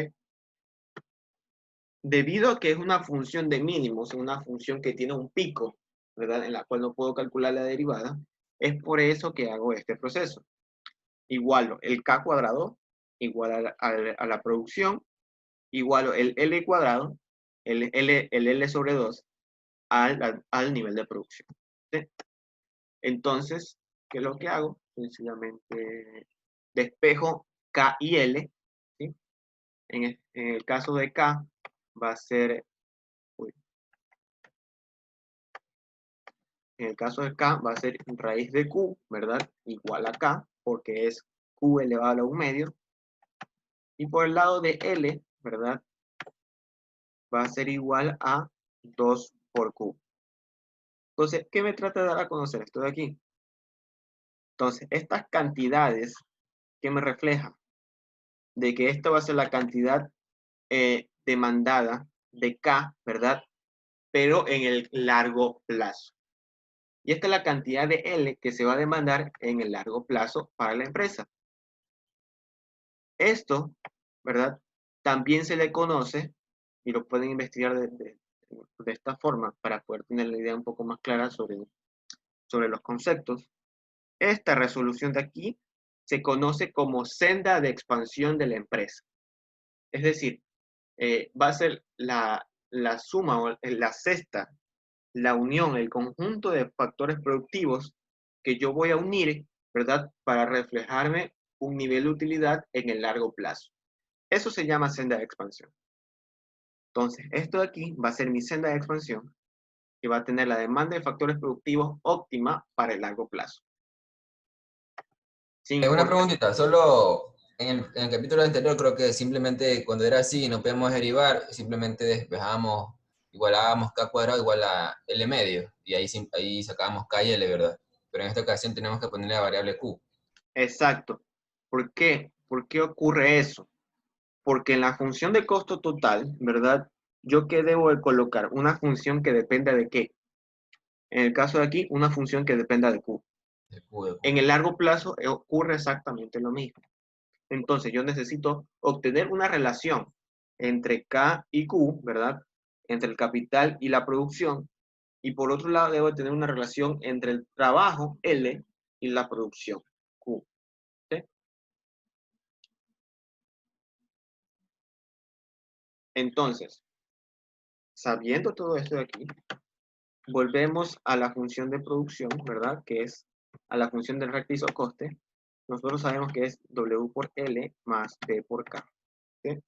Speaker 1: Debido a que es una función de mínimos, una función que tiene un pico, ¿verdad? En la cual no puedo calcular la derivada, es por eso que hago este proceso. Igualo el K cuadrado igual a la producción igualo el L cuadrado, el L sobre 2, al nivel de producción. ¿Sí? Entonces, ¿qué es lo que hago? Sencillamente despejo K y L. ¿Sí? En el caso de K va a ser, uy, en el caso de K va a ser raíz de Q, ¿verdad? Igual a K, porque es Q elevado a la 1 medio. Y por el lado de L, ¿verdad? Va a ser igual a 2 por Q. Entonces, ¿qué me trata de dar a conocer esto de aquí? Entonces, estas cantidades que me reflejan de que esto va a ser la cantidad demandada de K, ¿verdad? Pero en el largo plazo. Y esta es la cantidad de L que se va a demandar en el largo plazo para la empresa. Esto, ¿verdad? También se le conoce, y lo pueden investigar de esta forma para poder tener la idea un poco más clara sobre los conceptos. Esta resolución de aquí se conoce como senda de expansión de la empresa. Es decir, va a ser la suma o la cesta, la unión, el conjunto de factores productivos que yo voy a unir, ¿verdad? Para reflejarme un nivel de utilidad en el largo plazo. Eso se llama senda de expansión. Entonces, esto de aquí va a ser mi senda de expansión que va a tener la demanda de factores productivos óptima para el largo plazo.
Speaker 3: Una preguntita, solo en el capítulo anterior creo que simplemente cuando era así no podíamos derivar, simplemente despejábamos, igualábamos K cuadrado igual a L medio, y ahí sacábamos K y L, ¿verdad? Pero en esta ocasión tenemos que ponerle la variable Q.
Speaker 1: Exacto. ¿Por qué? ¿Por qué ocurre eso? Porque en la función de costo total, ¿verdad? ¿Yo qué debo de colocar? Una función que dependa de qué. En el caso de aquí, una función que dependa de Q.
Speaker 3: De Q, de Q.
Speaker 1: En el largo plazo ocurre exactamente lo mismo. Entonces yo necesito obtener una relación entre K y Q, ¿verdad? Entre el capital y la producción. Y por otro lado, debo tener una relación entre el trabajo, L, y la producción, Q. ¿Sí? Entonces, sabiendo todo esto de aquí, volvemos a la función de producción, ¿verdad? Que es a la función del rectizo coste. Nosotros sabemos que es W por L más B por K. ¿Sí?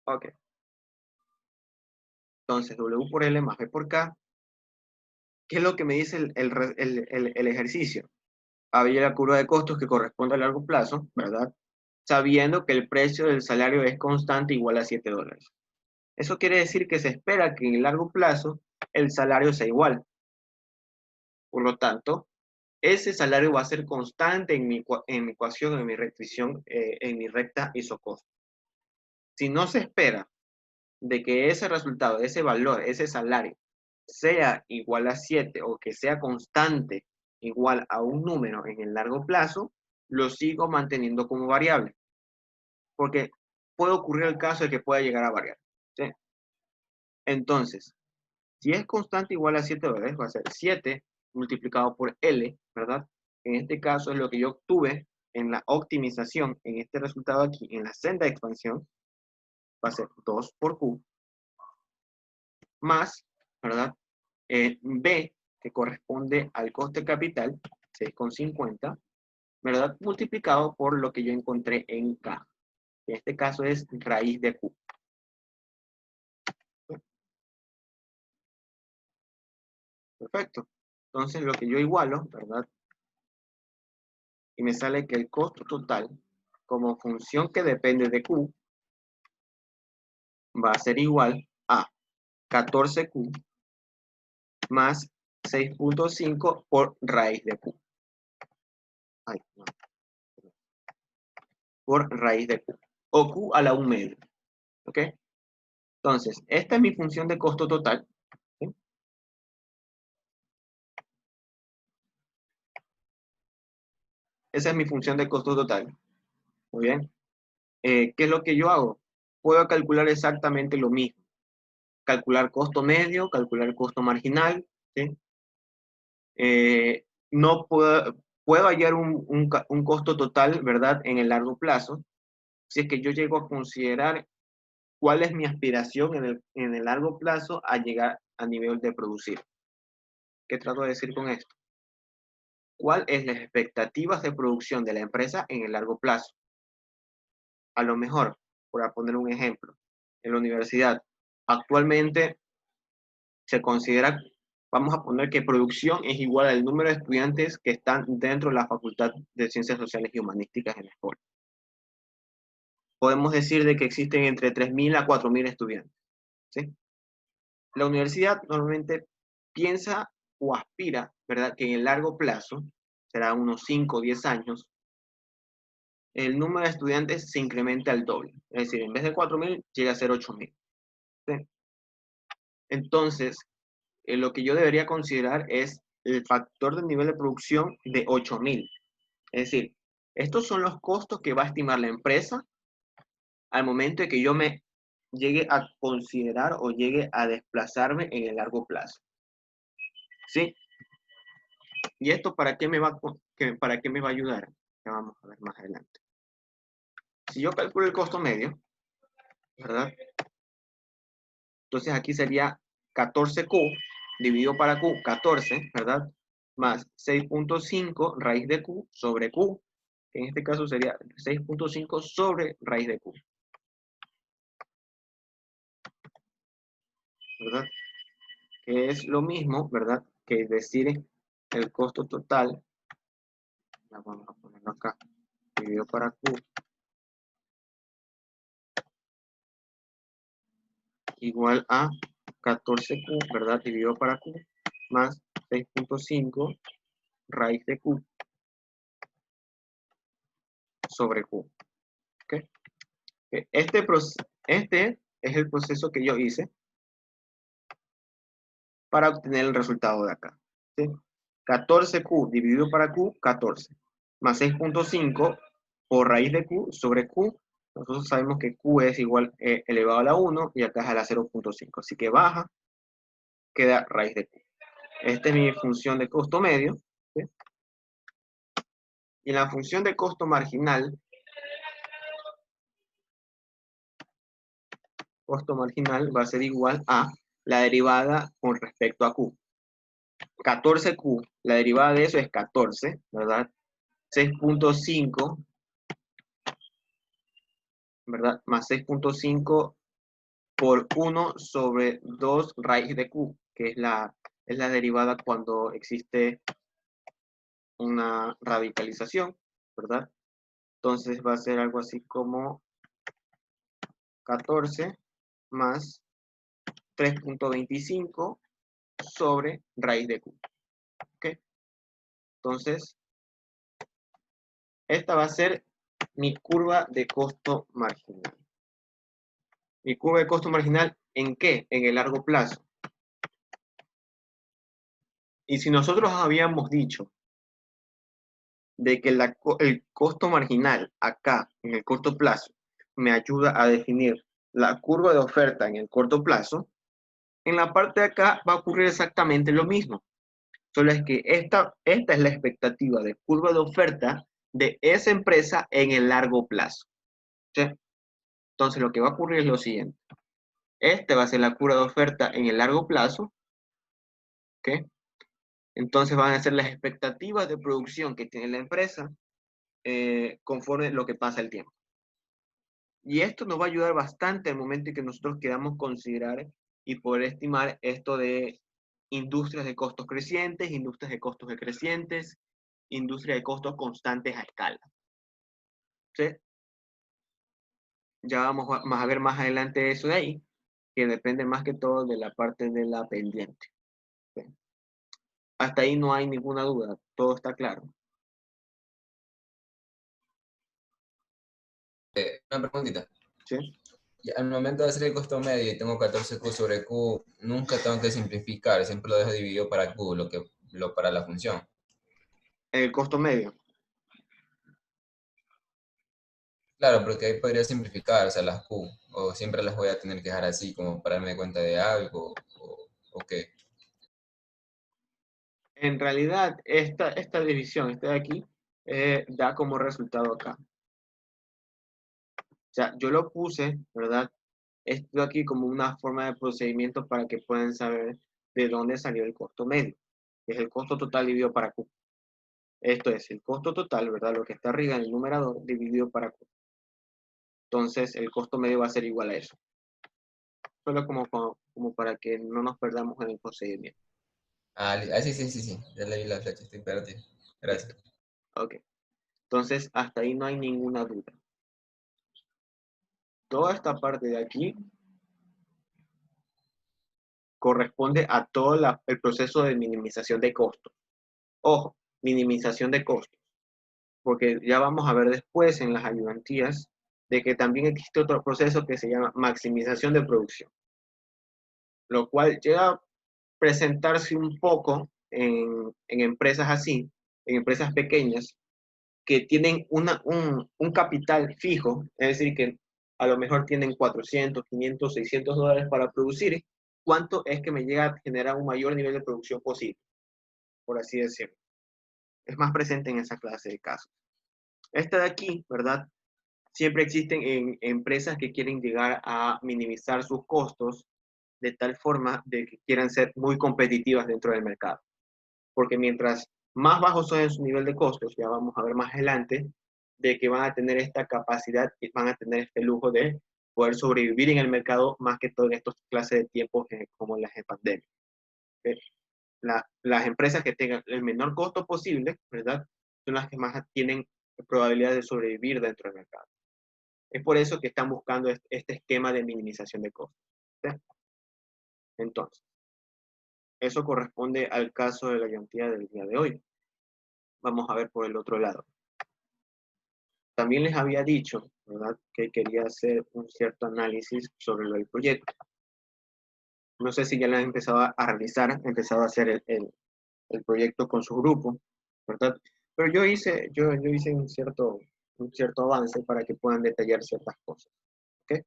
Speaker 1: Ok. Entonces, W por L más B por K. ¿Qué es lo que me dice el ejercicio? Había la curva de costos que corresponde a largo plazo, ¿verdad? Sabiendo que el precio del salario es constante igual a $7. Eso quiere decir que se espera que en el largo plazo el salario sea igual. Por lo tanto, ese salario va a ser constante en mi ecuación, en mi restricción, en mi recta isocosto. Si no se espera de que ese resultado, ese valor, ese salario, sea igual a 7 o que sea constante igual a un número en el largo plazo, lo sigo manteniendo como variable. Porque puede ocurrir el caso de que pueda llegar a variar. ¿Sí? Entonces, si es constante igual a $7, va a ser 7 multiplicado por L, ¿verdad? En este caso es lo que yo obtuve en la optimización, en este resultado aquí, en la senda de expansión, va a ser 2 por Q, más, ¿verdad? B, que corresponde al coste capital, 6,50, ¿verdad? Multiplicado por lo que yo encontré en K. En este caso es raíz de Q. Perfecto. Entonces lo que yo igualo, ¿verdad? Y me sale que el costo total, como función que depende de Q, va a ser igual a 14Q más 6,5 por raíz de Q. Ay, no. Por raíz de Q. O Q a la 1 medio. ¿Ok? Entonces, esta es mi función de costo total. ¿Sí? Esa es mi función de costo total. Muy bien. ¿Qué es lo que yo hago? Puedo calcular exactamente lo mismo. Calcular costo medio, calcular costo marginal. ¿Sí? No puedo hallar un costo total, ¿verdad? En el largo plazo, si es que yo llego a considerar cuál es mi aspiración en el largo plazo a llegar a nivel de producir. ¿Qué trato de decir con esto? ¿Cuál es las expectativas de producción de la empresa en el largo plazo? A lo mejor, por poner un ejemplo, en la universidad actualmente se considera, vamos a poner que producción es igual al número de estudiantes que están dentro de la Facultad de Ciencias Sociales y Humanísticas en la escuela. Podemos decir de que existen entre 3.000 a 4.000 estudiantes, ¿sí? La universidad normalmente piensa o aspira, ¿verdad?, que en el largo plazo, será unos 5 o 10 años, el número de estudiantes se incrementa al doble. Es decir, en vez de 4.000, llega a ser 8.000. ¿Sí? Entonces, lo que yo debería considerar es el factor del nivel de producción de 8.000. Es decir, estos son los costos que va a estimar la empresa al momento de que yo me llegue a considerar o llegue a desplazarme en el largo plazo. ¿Sí? ¿Y esto para qué me va a ayudar? Ya vamos a ver más adelante. Si yo calculo el costo medio, ¿verdad? Entonces aquí sería 14Q dividido para Q, 14, ¿verdad? Más 6.5 raíz de Q sobre Q, que en este caso sería 6.5 sobre raíz de Q. ¿Verdad? Que es lo mismo, ¿verdad? Que decir el costo total, ya vamos a ponerlo acá, dividido para Q, igual a 14Q, ¿verdad? Dividido para Q, más 6.5 raíz de Q sobre Q. ¿Ok? Este es el proceso que yo hice para obtener el resultado de acá. ¿Sí? 14Q dividido para Q, 14. Más 6.5 por raíz de Q sobre Q. Nosotros sabemos que Q es igual elevado a la 1 y acá es a la 0.5. Así que baja, queda raíz de Q. Esta es mi función de costo medio. ¿Sí? Y la función de costo marginal va a ser igual a la derivada con respecto a Q. 14Q, la derivada de eso es 14, ¿verdad? 6.5, ¿verdad? Más 6.5 por 1 sobre 2 raíz de Q, que es la derivada cuando existe una radicalización, ¿verdad? Entonces va a ser algo así como 14 más 3.25 sobre raíz de Q. ¿Ok? Entonces, esta va a ser mi curva de costo marginal. ¿Mi curva de costo marginal en qué? En el largo plazo. Y si nosotros habíamos dicho de que el costo marginal acá, en el corto plazo, me ayuda a definir la curva de oferta en el corto plazo, en la parte de acá va a ocurrir exactamente lo mismo. Solo es que esta es la expectativa de curva de oferta de esa empresa en el largo plazo. ¿Sí? Entonces, lo que va a ocurrir es lo siguiente. Este va a ser la curva de oferta en el largo plazo. ¿Ok? Entonces van a ser las expectativas de producción que tiene la empresa conforme lo que pasa el tiempo. Y esto nos va a ayudar bastante al momento en que nosotros queramos considerar y poder estimar esto de industrias de costos crecientes, industrias de costos decrecientes, industria de costos constantes a escala. ¿Sí? Ya vamos a ver más adelante eso de ahí, que depende más que todo de la parte de la pendiente. ¿Sí? Hasta ahí no hay ninguna duda, todo está claro.
Speaker 3: Una preguntita.
Speaker 1: ¿Sí?
Speaker 3: Y al momento de hacer el costo medio y tengo 14Q sobre Q, nunca tengo que simplificar, siempre lo dejo dividido para Q, para la función.
Speaker 1: El costo medio.
Speaker 3: Claro, porque ahí podría simplificar, o sea, las Q, o siempre las voy a tener que dejar así como para darme cuenta de algo, o qué.
Speaker 1: En realidad, esta división, esta de aquí, da como resultado acá. sea, yo lo puse, ¿verdad? Esto aquí como una forma de procedimiento para que puedan saber de dónde salió el costo medio, que es el costo total dividido para Q. Esto es el costo total, ¿verdad? Lo que está arriba en el numerador dividido para Q. Entonces, el costo medio va a ser igual a eso. Solo como para que no nos perdamos en el procedimiento.
Speaker 3: Sí, sí, sí, sí. Ya le vi la flecha, estoy perdido. Gracias.
Speaker 1: Listo. Ok. Entonces, hasta ahí no hay ninguna duda. Toda esta parte de aquí corresponde a todo el proceso de minimización de costos. Ojo, minimización de costos, porque ya vamos a ver después en las ayudantías de que también existe otro proceso que se llama maximización de producción, lo cual llega a presentarse un poco en empresas así, en empresas pequeñas, que tienen un capital fijo, es decir, que a lo mejor tienen 400, 500, 600 dólares para producir, ¿cuánto es que me llega a generar un mayor nivel de producción posible? Por así decirlo. Es más presente en esa clase de casos. Esta de aquí, ¿verdad? Siempre existen en empresas que quieren llegar a minimizar sus costos de tal forma de que quieran ser muy competitivas dentro del mercado. Porque mientras más bajos son en su nivel de costos, ya vamos a ver más adelante, de que van a tener esta capacidad y van a tener este lujo de poder sobrevivir en el mercado más que todo en estos clases de tiempos como las de pandemia. Las empresas que tengan el menor costo posible, ¿verdad? Son las que más tienen probabilidad de sobrevivir dentro del mercado. Es por eso que están buscando este esquema de minimización de costos. ¿Sí? Entonces, eso corresponde al caso de la ayudantía del día de hoy. Vamos a ver por el otro lado. También les había dicho, ¿verdad?, que quería hacer un cierto análisis sobre el proyecto. No sé si ya lo han empezado a realizar, han empezado a hacer el proyecto con su grupo, ¿verdad? Pero yo hice un cierto avance para que puedan detallar ciertas cosas. ¿Ok?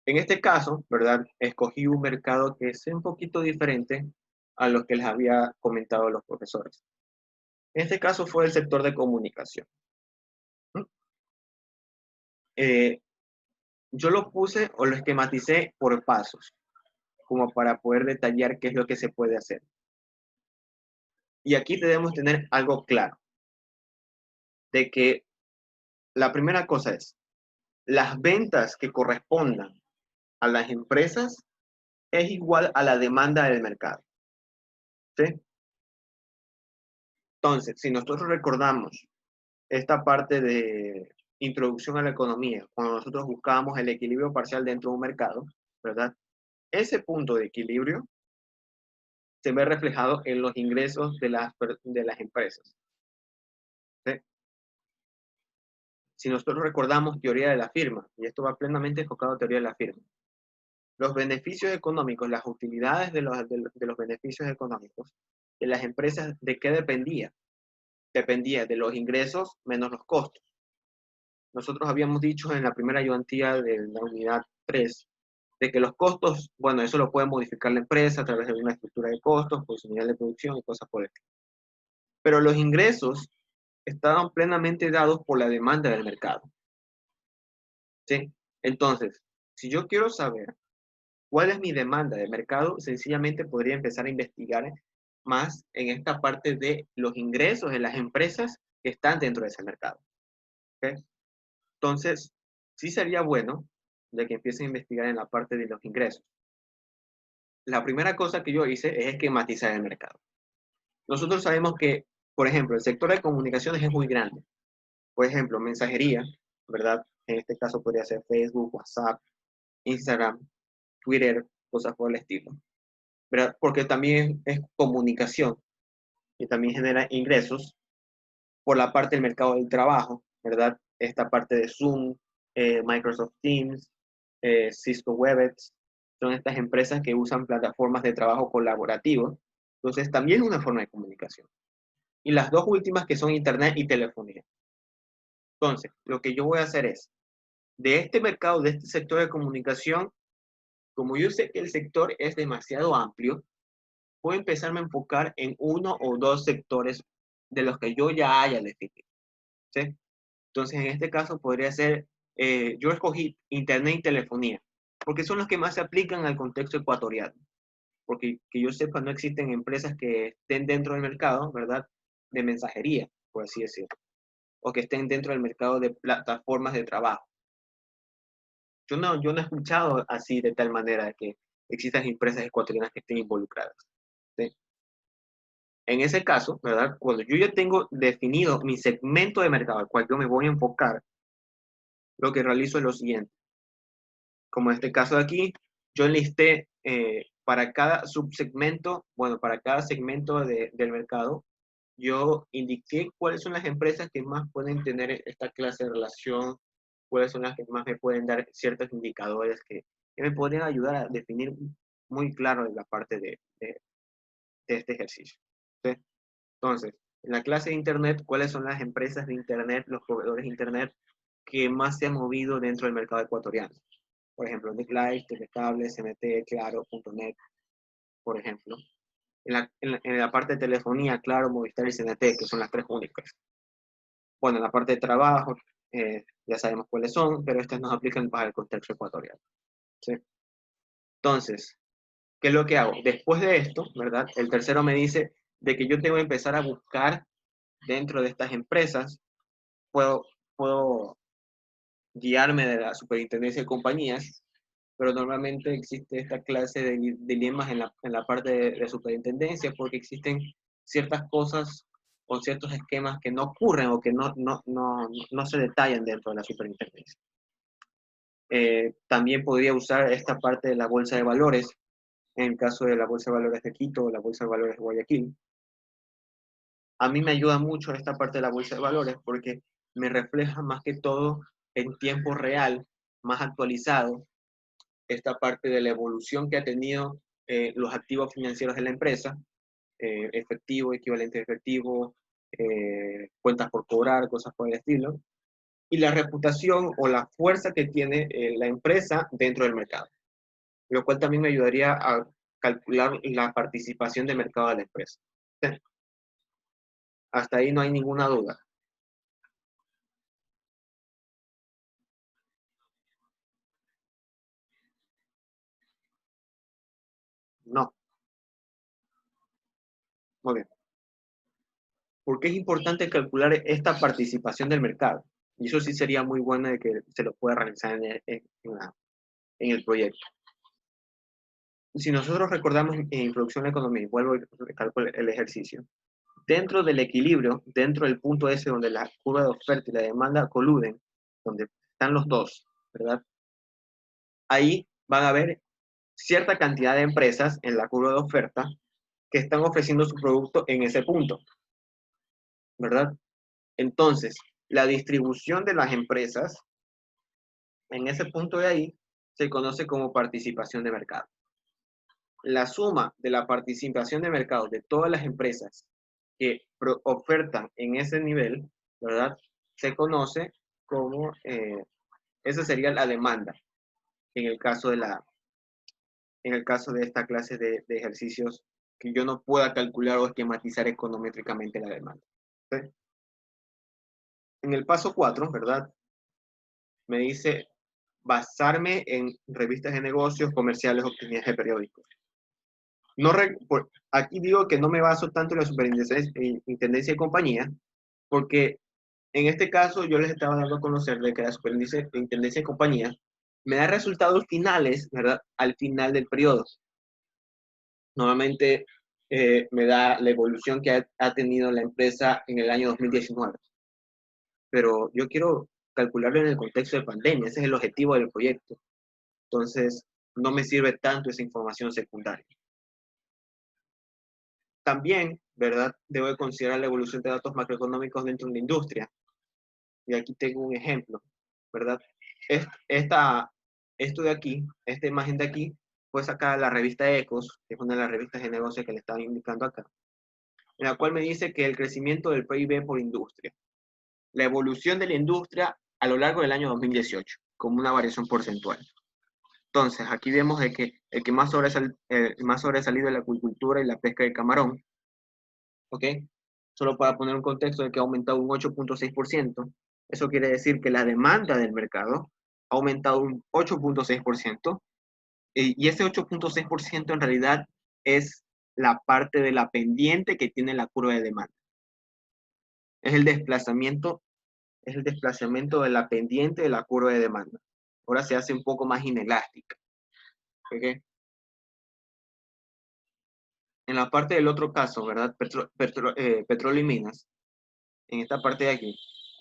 Speaker 1: En este caso, ¿verdad? Escogí un mercado que es un poquito diferente a lo que les había comentado los profesores. En este caso fue el sector de comunicación. Yo lo puse o lo esquematicé por pasos, como para poder detallar qué es lo que se puede hacer. Y aquí debemos tener algo claro, de que la primera cosa es, las ventas que correspondan a las empresas es igual a la demanda del mercado. ¿Sí? Entonces, si nosotros recordamos esta parte de introducción a la economía, cuando nosotros buscábamos el equilibrio parcial dentro de un mercado, ¿verdad? Ese punto de equilibrio se ve reflejado en los ingresos de las empresas. ¿Sí? Si nosotros recordamos teoría de la firma, y esto va plenamente enfocado a teoría de la firma, los beneficios económicos, las utilidades de los beneficios económicos de las empresas, ¿de qué dependía? Dependía de los ingresos menos los costos. Nosotros habíamos dicho en la primera ayudantía de la unidad 3, de que los costos, bueno, eso lo puede modificar la empresa a través de una estructura de costos, por su nivel de producción y cosas por el estilo. Pero los ingresos estaban plenamente dados por la demanda del mercado. ¿Sí? Entonces, si yo quiero saber cuál es mi demanda de mercado, sencillamente podría empezar a investigar más en esta parte de los ingresos de las empresas que están dentro de ese mercado. ¿Okay? Entonces, sí sería bueno de que empiece a investigar en la parte de los ingresos. La primera cosa que yo hice es esquematizar el mercado. Nosotros sabemos que, por ejemplo, el sector de comunicaciones es muy grande. Por ejemplo, mensajería, ¿verdad? En este caso podría ser Facebook, WhatsApp, Instagram, Twitter, cosas por el estilo, ¿verdad? Porque también es comunicación y también genera ingresos por la parte del mercado del trabajo, ¿verdad? Esta parte de Zoom, Microsoft Teams, Cisco Webex, son estas empresas que usan plataformas de trabajo colaborativo. Entonces, también es una forma de comunicación. Y las dos últimas que son Internet y telefonía. Entonces, lo que yo voy a hacer es, de este mercado, de este sector de comunicación, como yo sé que el sector es demasiado amplio, puedo empezarme a enfocar en uno o dos sectores de los que yo ya haya definido. ¿Sí? Entonces, en este caso podría ser yo escogí Internet y telefonía, porque son los que más se aplican al contexto ecuatoriano. Porque que yo sepa, no existen empresas que estén dentro del mercado, ¿verdad? De mensajería, por así decirlo, o que estén dentro del mercado de plataformas de trabajo. Yo no he escuchado así de tal manera de que existan empresas ecuatorianas que estén involucradas. ¿Sí? En ese caso, ¿verdad? Cuando yo ya tengo definido mi segmento de mercado al cual yo me voy a enfocar, lo que realizo es lo siguiente. Como en este caso de aquí, yo enlisté para cada subsegmento, bueno, para cada segmento del mercado, yo indiqué cuáles son las empresas que más pueden tener esta clase de relación, cuáles son las que más me pueden dar ciertos indicadores que me podrían ayudar a definir muy claro la parte de este ejercicio. ¿Sí? Entonces, en la clase de Internet, ¿cuáles son las empresas de Internet, los proveedores de Internet que más se han movido dentro del mercado ecuatoriano? Por ejemplo, NetLife, Telecable, CNT, Claro, .net, por ejemplo. En la parte de telefonía, Claro, Movistar y CNT, que son las tres únicas. Bueno, en la parte de trabajo, ya sabemos cuáles son, pero estas nos aplican para el contexto ecuatoriano. ¿Sí? Entonces, ¿qué es lo que hago? Después de esto, ¿verdad? El tercero me dice de que yo tengo que empezar a buscar dentro de estas empresas, puedo guiarme de la superintendencia de compañías, pero normalmente existe esta clase de dilemas en la parte de superintendencia porque existen ciertas cosas o ciertos esquemas que no ocurren o que no se detallan dentro de la superintendencia. También podría usar esta parte de la bolsa de valores, en el caso de la bolsa de valores de Quito o la bolsa de valores de Guayaquil. A mí me ayuda mucho esta parte de la bolsa de valores porque me refleja más que todo en tiempo real, más actualizado, esta parte de la evolución que ha tenido los activos financieros de la empresa, efectivo, equivalente a efectivo, cuentas por cobrar, cosas por el estilo, y la reputación o la fuerza que tiene la empresa dentro del mercado, lo cual también me ayudaría a calcular la participación de mercado de la empresa. Hasta ahí no hay ninguna duda. No. Muy bien. ¿Por qué es importante calcular esta participación del mercado? Y eso sí sería muy bueno de que se lo pueda realizar en el proyecto. Si nosotros recordamos en Introducción a la Economía, vuelvo a recalco el ejercicio, dentro del equilibrio, dentro del punto ese donde la curva de oferta y la demanda coluden, donde están los dos, ¿verdad? Ahí van a haber cierta cantidad de empresas en la curva de oferta que están ofreciendo su producto en ese punto, ¿verdad? Entonces, la distribución de las empresas en ese punto de ahí se conoce como participación de mercado. La suma de la participación de mercado de todas las empresas que ofertan en ese nivel, ¿verdad? Se conoce como, esa sería la demanda en el caso de esta clase de ejercicios que yo no pueda calcular o esquematizar econométricamente la demanda. ¿Sí? En el paso 4, ¿verdad? Me dice basarme en revistas de negocios, comerciales, opiniones de periódicos. Aquí digo que no me baso tanto en la superintendencia de compañía, porque en este caso yo les estaba dando a conocer de que la superintendencia de compañía me da resultados finales, ¿verdad? Al final del periodo. Normalmente me da la evolución que ha tenido la empresa en el año 2019. Pero yo quiero calcularlo en el contexto de pandemia, ese es el objetivo del proyecto. Entonces, no me sirve tanto esa información secundaria. También, ¿verdad? Debo de considerar la evolución de datos macroeconómicos dentro de la industria. Y aquí tengo un ejemplo, ¿verdad? Esto de aquí, esta imagen de aquí, fue sacada de la revista Ecos, que es una de las revistas de negocios que le estaba indicando acá, en la cual me dice que el crecimiento del PIB por industria, la evolución de la industria a lo largo del año 2018, como una variación porcentual. Entonces, aquí vemos de que el que más sobresalido es la acuicultura y la pesca de camarón, ¿ok? Solo para poner un contexto de que ha aumentado un 8.6%, Eso quiere decir que la demanda del mercado ha aumentado un 8.6%, y ese 8.6% en realidad es la parte de la pendiente que tiene la curva de demanda. Es el desplazamiento de la pendiente de la curva de demanda. Ahora se hace un poco más inelástica. ¿Okay? En la parte del otro caso, ¿verdad? Petróleo y minas, en esta parte de aquí,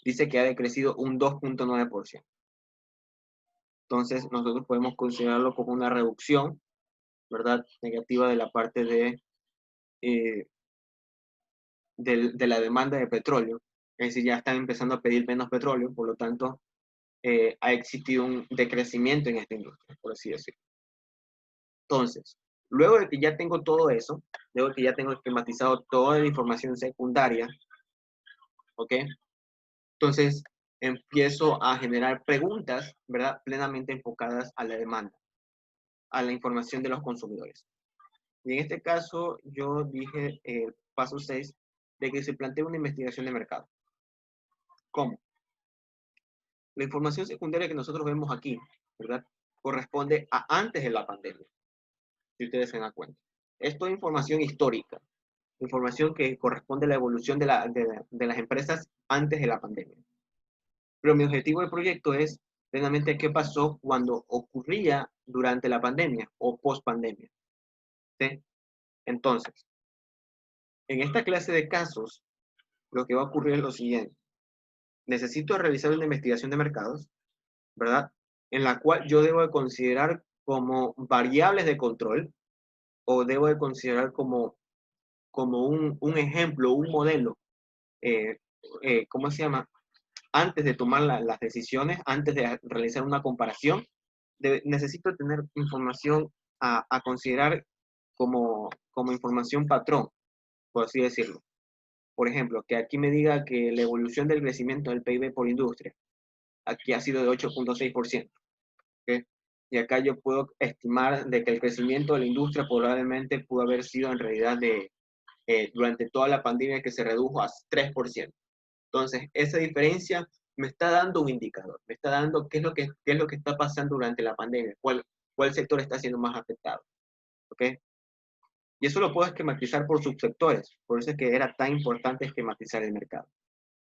Speaker 1: dice que ha decrecido un 2.9%. Entonces, nosotros podemos considerarlo como una reducción, ¿verdad? Negativa de la parte de la demanda de petróleo. Es decir, ya están empezando a pedir menos petróleo, por lo tanto, ha existido un decrecimiento en esta industria, por así decirlo. Entonces, luego de que ya tengo todo eso, luego de que ya tengo esquematizado toda la información secundaria, ¿ok? Entonces, empiezo a generar preguntas, ¿verdad? Plenamente enfocadas a la demanda, a la información de los consumidores. Y en este caso, yo dije, paso 6, de que se plantea una investigación de mercado. ¿Cómo? La información secundaria que nosotros vemos aquí, ¿verdad? Corresponde a antes de la pandemia, si ustedes se dan cuenta. Esto es información histórica, información que corresponde a la evolución de las empresas antes de la pandemia. Pero mi objetivo del proyecto es plenamente qué pasó cuando ocurría durante la pandemia o post pandemia. ¿Sí? Entonces, en esta clase de casos, lo que va a ocurrir es lo siguiente. Necesito realizar una investigación de mercados, ¿verdad? En la cual yo debo de considerar como variables de control o debo de considerar como un ejemplo, un modelo, ¿cómo se llama? Antes de tomar las decisiones, antes de realizar una comparación, necesito tener información a considerar como información patrón, por así decirlo. Por ejemplo, que aquí me diga que la evolución del crecimiento del PIB por industria, aquí ha sido de 8.6%. ¿Okay? Y acá yo puedo estimar de que el crecimiento de la industria probablemente pudo haber sido en realidad durante toda la pandemia que se redujo a 3%. Entonces, esa diferencia me está dando un indicador, me está dando qué es lo que está pasando durante la pandemia, cuál sector está siendo más afectado. ¿Ok? Y eso lo puedo esquematizar por subsectores, por eso es que era tan importante esquematizar el mercado.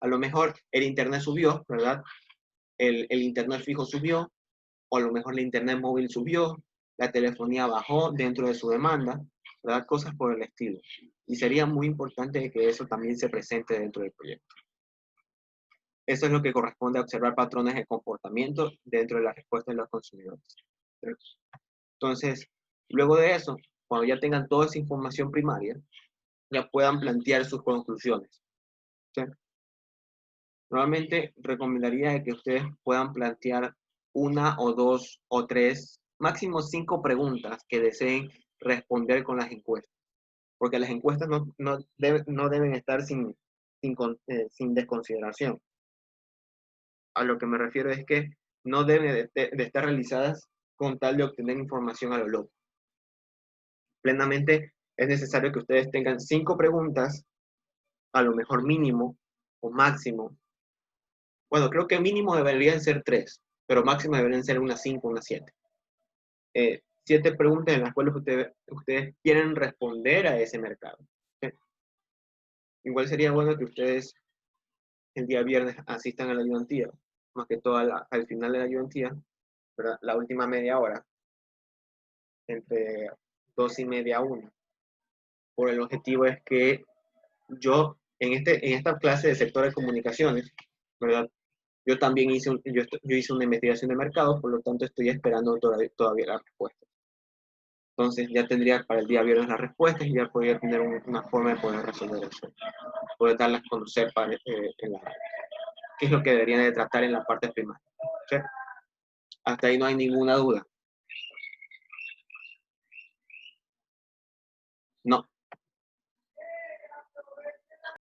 Speaker 1: A lo mejor el Internet subió, ¿verdad? El Internet fijo subió, o a lo mejor el Internet móvil subió, la telefonía bajó dentro de su demanda, ¿verdad? Cosas por el estilo. Y sería muy importante que eso también se presente dentro del proyecto. Eso es lo que corresponde a observar patrones de comportamiento dentro de la respuesta de los consumidores. Entonces, luego de eso, cuando ya tengan toda esa información primaria, ya puedan plantear sus conclusiones. ¿Sí? Normalmente recomendaría que ustedes puedan plantear una o dos o tres, máximo 5 preguntas que deseen responder con las encuestas. Porque las encuestas no deben estar sin desconsideración. A lo que me refiero es que no deben de estar realizadas con tal de obtener información a lo loco. Plenamente es necesario que ustedes tengan 5 preguntas, a lo mejor mínimo o máximo. Bueno, creo que mínimo deberían ser 3, pero máximo deberían ser unas 5, unas 7. 7 preguntas en las cuales ustedes quieren responder a ese mercado. ¿Sí? Igual sería bueno que ustedes el día viernes asistan a la ayudantía, más que todo al final de la ayudantía, ¿verdad? La última media hora, entre 2:30 a 1. Por el objetivo es que yo, en esta clase de sector de comunicaciones, ¿verdad? Yo también hice una investigación de mercado, por lo tanto estoy esperando todavía la respuesta. Entonces ya tendría para el día viernes las respuestas y ya podría tener una forma de poder resolver eso. Poder darlas a conocer qué es lo que deberían de tratar en la parte primaria. ¿Sí? Hasta ahí no hay ninguna duda. No.